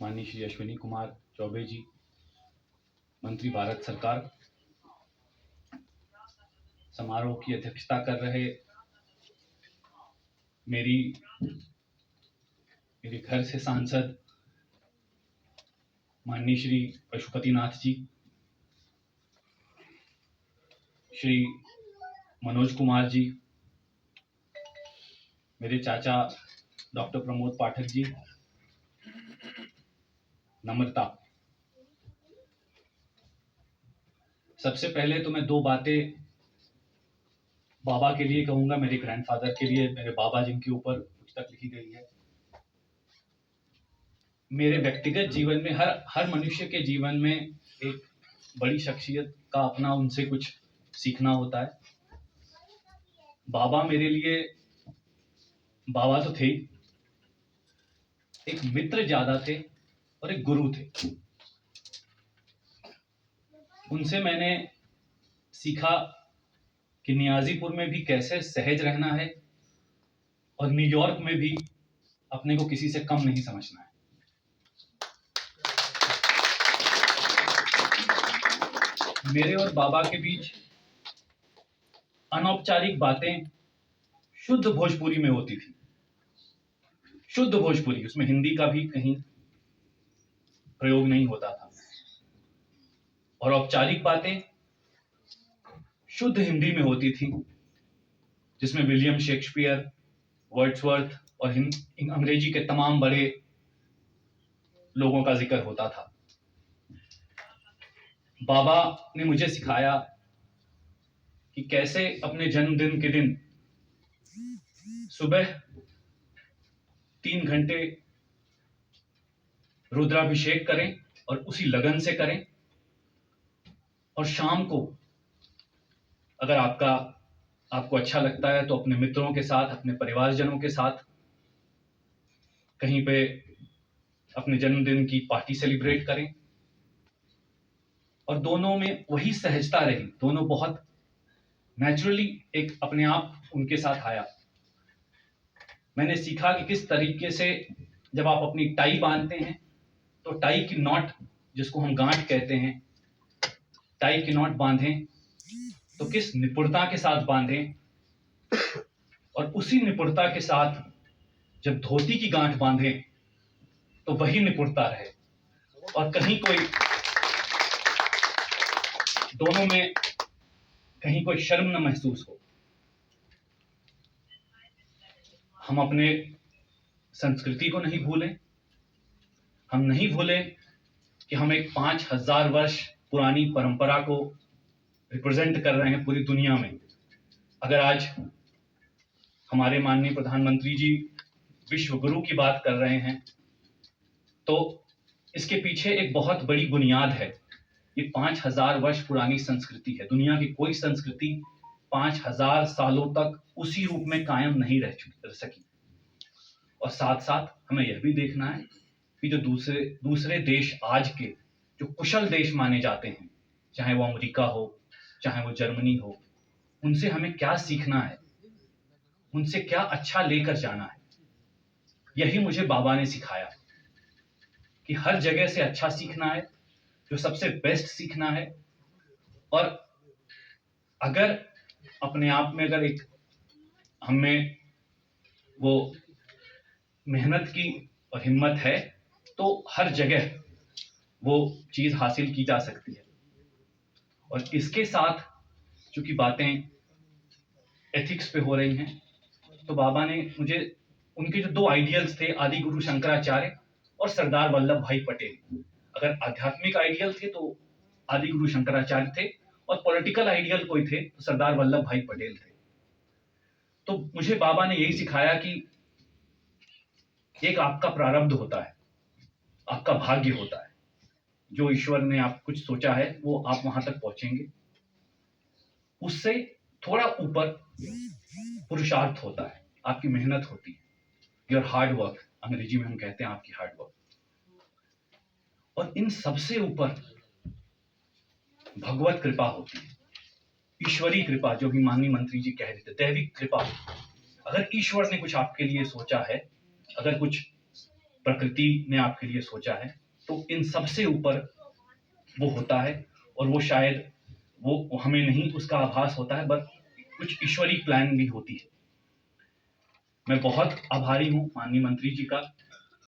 माननीय श्री अश्विनी कुमार चौबे जी, मंत्री भारत सरकार, समारोह की अध्यक्षता कर रहे मेरे घर से सांसद माननीय श्री पशुपतिनाथ जी, श्री मनोज कुमार जी, मेरे चाचा डॉक्टर प्रमोद पाठक जी, नम्रता। सबसे पहले तो मैं दो बातें बाबा के लिए कहूंगा, मेरे ग्रैंडफादर के लिए, मेरे बाबा जिनके ऊपर पुस्तक लिखी गई है। मेरे व्यक्तिगत जीवन में हर मनुष्य के जीवन में एक बड़ी शख्सियत का अपना उनसे कुछ सीखना होता है। बाबा मेरे लिए बाबा तो थे, एक मित्र ज्यादा थे और एक गुरु थे। उनसे मैंने सीखा कि नियाजीपुर में भी कैसे सहज रहना है और न्यूयॉर्क में भी अपने को किसी से कम नहीं समझना है। मेरे और बाबा के बीच अनौपचारिक बातें शुद्ध भोजपुरी में होती थी। शुद्ध भोजपुरी, उसमें हिंदी का भी कहीं प्रयोग नहीं होता था। और औपचारिक बातें शुद्ध हिंदी में होती थी, जिसमें विलियम शेक्सपियर, वर्ड्सवर्थ और अंग्रेजी के तमाम बड़े लोगों का जिक्र होता था। बाबा ने मुझे सिखाया कि कैसे अपने जन्मदिन के दिन सुबह 3 घंटे रुद्राभिषेक करें और उसी लगन से करें, और शाम को अगर आपको अच्छा लगता है तो अपने मित्रों के साथ, अपने परिवारजनों के साथ कहीं पे अपने जन्मदिन की पार्टी सेलिब्रेट करें। और दोनों में वही सहजता रही, दोनों बहुत नेचुरली एक अपने आप उनके साथ आया। मैंने सीखा कि किस तरीके से जब आप अपनी टाई बांधते हैं तो टाई की नॉट, जिसको हम गांठ कहते हैं, टाई की नॉट बांधें तो किस निपुणता के साथ बांधें, और उसी निपुणता के साथ जब धोती की गांठ बांधें तो वही निपुणता रहे और कहीं कोई दोनों में कहीं कोई शर्म न महसूस हो। हम अपने संस्कृति को नहीं भूलें। हम नहीं भूलें कि हम एक 5000 वर्ष पुरानी परंपरा को रिप्रेजेंट कर रहे हैं पूरी दुनिया में। अगर आज हमारे माननीय प्रधानमंत्री जी विश्व गुरु की बात कर रहे हैं तो इसके पीछे एक बहुत बड़ी बुनियाद है। ये 5000 वर्ष पुरानी संस्कृति है। दुनिया की कोई संस्कृति 5000 सालों तक उसी रूप में कायम नहीं रह सकी। और साथ साथ हमें यह भी देखना है कि जो दूसरे देश आज के जो कुशल देश माने जाते हैं, चाहे वो अमेरिका हो, चाहे वो जर्मनी हो, उनसे हमें क्या सीखना है, उनसे क्या अच्छा लेकर जाना है। यही मुझे बाबा ने सिखाया कि हर जगह से अच्छा सीखना है, जो सबसे बेस्ट सीखना है। और अगर अपने आप में अगर एक हमें वो मेहनत की और हिम्मत है तो हर जगह वो चीज हासिल की जा सकती है। और इसके साथ चूंकि बातें एथिक्स पे हो रही हैं, तो बाबा ने मुझे उनके जो 2 आइडियल्स थे, आदि गुरु शंकराचार्य और सरदार वल्लभ भाई पटेल। अगर आध्यात्मिक आइडियल थे तो आदि गुरु शंकराचार्य थे, और पॉलिटिकल आइडियल कोई थे तो सरदार वल्लभ भाई पटेल थे। तो मुझे बाबा ने यही सिखाया कि एक आपका प्रारब्ध होता है, आपका भाग्य होता है। जो ईश्वर ने आप कुछ सोचा है वो आप वहां तक पहुंचेंगे। उससे थोड़ा ऊपर पुरुषार्थ होता है, आपकी मेहनत होती है, योर हार्ड वर्क, अंग्रेजी में हम कहते हैं आपकी हार्ड वर्क। और इन सबसे ऊपर भगवत कृपा होती है, ईश्वरीय कृपा, जो भी माननीय मंत्री जी कह रहे थे, दैविक कृपा। अगर ईश्वर ने कुछ आपके लिए सोचा है, अगर कुछ प्रकृति ने आपके लिए सोचा है, तो इन सबसे ऊपर वो होता है, और वो शायद वो हमें नहीं उसका आभास होता है, बट कुछ ईश्वरी प्लान भी होती है। मैं बहुत आभारी हूँ माननीय मंत्री जी का